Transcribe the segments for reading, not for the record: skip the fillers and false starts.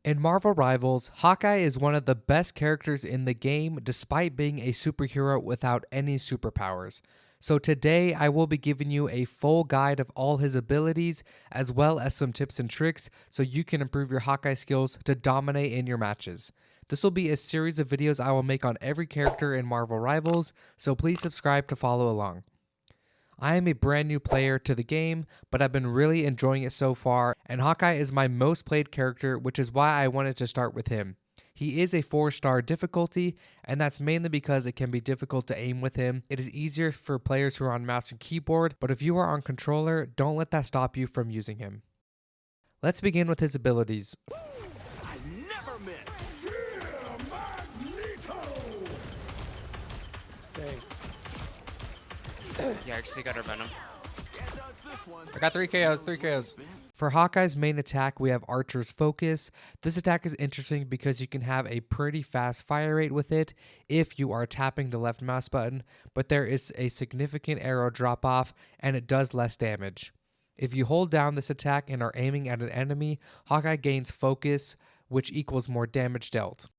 In Marvel Rivals, Hawkeye is one of the best characters in the game despite being a superhero without any superpowers. So today I will be giving you a full guide of all his abilities as well as some tips and tricks so you can improve your Hawkeye skills to dominate in your matches. This will be a series of videos I will make on every character in Marvel Rivals, so please subscribe to follow along. I am a brand new player to the game, but I've been really enjoying it so far, and Hawkeye is my most played character, which is why I wanted to start with him. He is a 4-star difficulty, and that's mainly because it can be difficult to aim with him. It is easier for players who are on mouse and keyboard, but if you are on controller, don't let that stop you from using him. Let's begin with his abilities. I never miss. Yeah, actually got our venom. I got 3 KOs. For Hawkeye's main attack, we have Archer's Focus. This attack is interesting because you can have a pretty fast fire rate with it if you are tapping the left mouse button, but there is a significant arrow drop off and it does less damage. If you hold down this attack and are aiming at an enemy, Hawkeye gains Focus, which equals more damage dealt.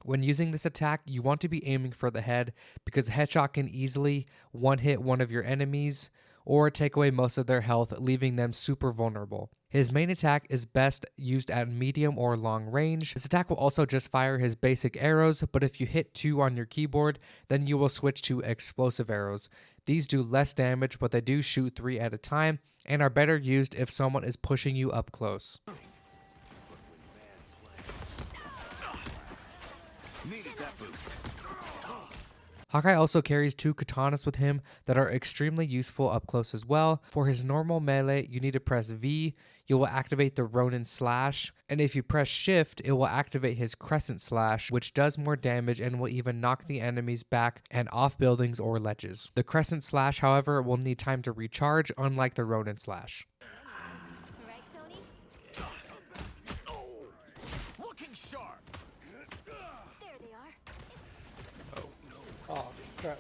When using this attack, you want to be aiming for the head because a headshot can easily one-hit one of your enemies or take away most of their health, leaving them super vulnerable. His main attack is best used at medium or long range. This attack will also just fire his basic arrows, but if you hit 2 on your keyboard, then you will switch to explosive arrows. These do less damage, but they do shoot 3 at a time and are better used if someone is pushing you up close. Needed that boost. Hawkeye also carries 2 Katanas with him that are extremely useful up close as well. For his normal melee, you need to press V, you will activate the Ronin Slash, and if you press Shift, it will activate his Crescent Slash, which does more damage and will even knock the enemies back and off buildings or ledges. The Crescent Slash, however, will need time to recharge, unlike the Ronin Slash. Right, Tony? Looking sharp. There they are. Oh, crap.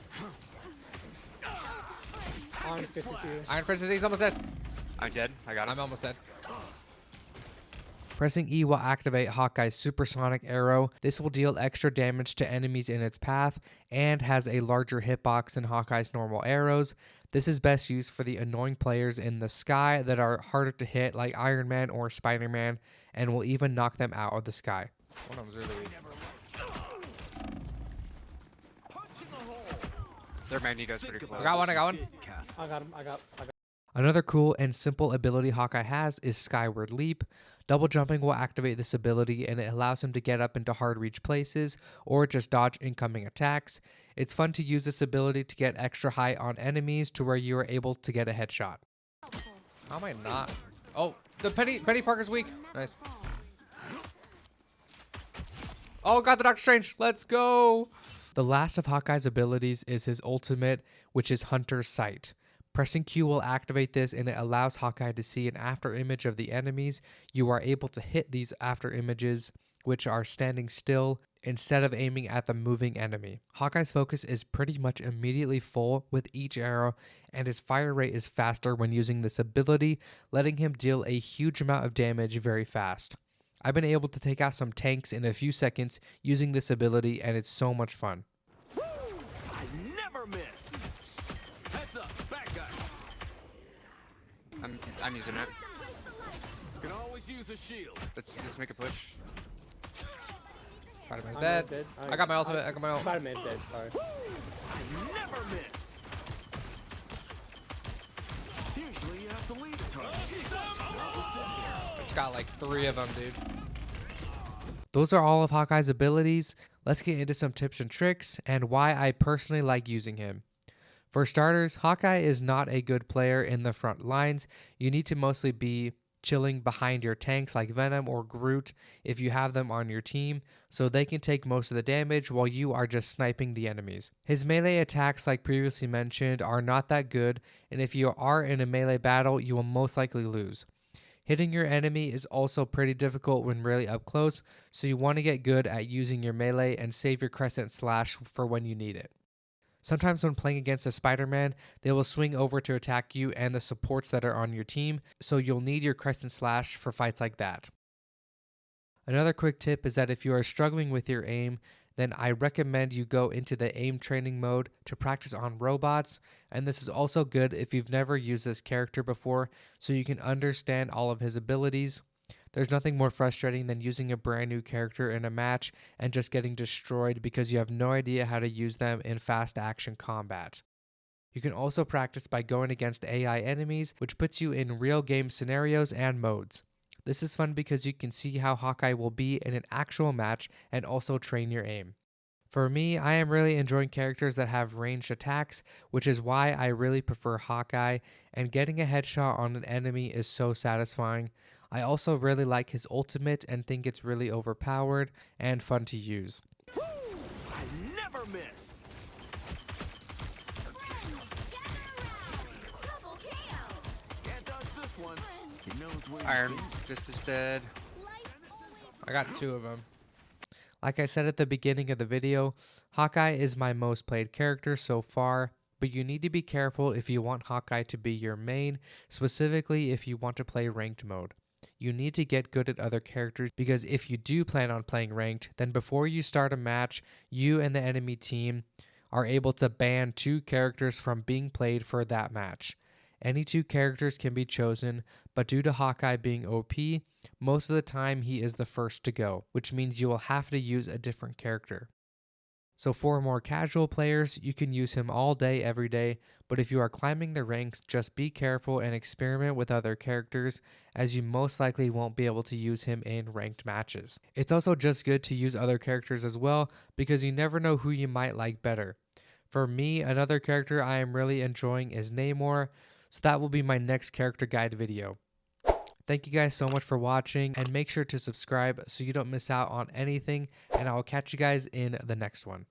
On 52. Iron Fist, he's almost dead. I'm dead. I got him. I'm almost dead. Pressing E will activate Hawkeye's Supersonic Arrow. This will deal extra damage to enemies in its path and has a larger hitbox than Hawkeye's normal arrows. This is best used for the annoying players in the sky that are harder to hit like Iron Man or Spider-Man and will even knock them out of the sky. One of them's really weak. Their Magneto's pretty close. I got one. I got him. I got Another cool and simple ability Hawkeye has is Skyward Leap. Double jumping will activate this ability and it allows him to get up into hard reach places or just dodge incoming attacks. It's fun to use this ability to get extra high on enemies to where you are able to get a headshot. How am I not? Oh, the Penny Parker's weak. Nice. Oh, got the Doctor Strange. Let's go. The last of Hawkeye's abilities is his ultimate, which is Hunter's Sight. Pressing Q will activate this and it allows Hawkeye to see an after image of the enemies. You are able to hit these after images, which are standing still, instead of aiming at the moving enemy. Hawkeye's focus is pretty much immediately full with each arrow, and his fire rate is faster when using this ability, letting him deal a huge amount of damage very fast. I've been able to take out some tanks in a few seconds using this ability, and it's so much fun. I never miss. Heads up, back guys. I'm using it. Can always use a shield. Let's make a push. Spider-Man's I'm dead. dead. I got my ultimate. I got my ult. Spider-Man's dead, sorry. I never miss. Usually you have to lead a target. It's got like 3 of them, dude. Those are all of Hawkeye's abilities. Let's get into some tips and tricks and why I personally like using him. For starters, Hawkeye is not a good player in the front lines. You need to mostly be chilling behind your tanks like Venom or Groot if you have them on your team, so they can take most of the damage while you are just sniping the enemies. His melee attacks, like previously mentioned, are not that good, and if you are in a melee battle, you will most likely lose. Hitting your enemy is also pretty difficult when really up close, so you want to get good at using your melee and save your Crescent Slash for when you need it. Sometimes when playing against a Spider-Man, they will swing over to attack you and the supports that are on your team, so you'll need your Crescent Slash for fights like that. Another quick tip is that if you are struggling with your aim, then I recommend you go into the aim training mode to practice on robots, and this is also good if you've never used this character before, so you can understand all of his abilities. There's nothing more frustrating than using a brand new character in a match and just getting destroyed because you have no idea how to use them in fast action combat. You can also practice by going against AI enemies, which puts you in real game scenarios and modes. This is fun because you can see how Hawkeye will be in an actual match and also train your aim. For me, I am really enjoying characters that have ranged attacks, which is why I really prefer Hawkeye, and getting a headshot on an enemy is so satisfying. I also really like his ultimate and think it's really overpowered and fun to use. I never miss. Double KO. Can't touch this one. He knows where Iron he's been. Fist is dead. Life always I got 2 of them. Like I said at the beginning of the video, Hawkeye is my most played character so far, but you need to be careful if you want Hawkeye to be your main, specifically if you want to play ranked mode. You need to get good at other characters because if you do plan on playing ranked, then before you start a match, you and the enemy team are able to ban 2 characters from being played for that match. Any 2 characters can be chosen, but due to Hawkeye being OP, most of the time he is the first to go, which means you will have to use a different character. So for more casual players, you can use him all day, every day, but if you are climbing the ranks, just be careful and experiment with other characters, as you most likely won't be able to use him in ranked matches. It's also just good to use other characters as well, because you never know who you might like better. For me, another character I am really enjoying is Namor, so that will be my next character guide video. Thank you guys so much for watching, and make sure to subscribe so you don't miss out on anything, and I will catch you guys in the next one.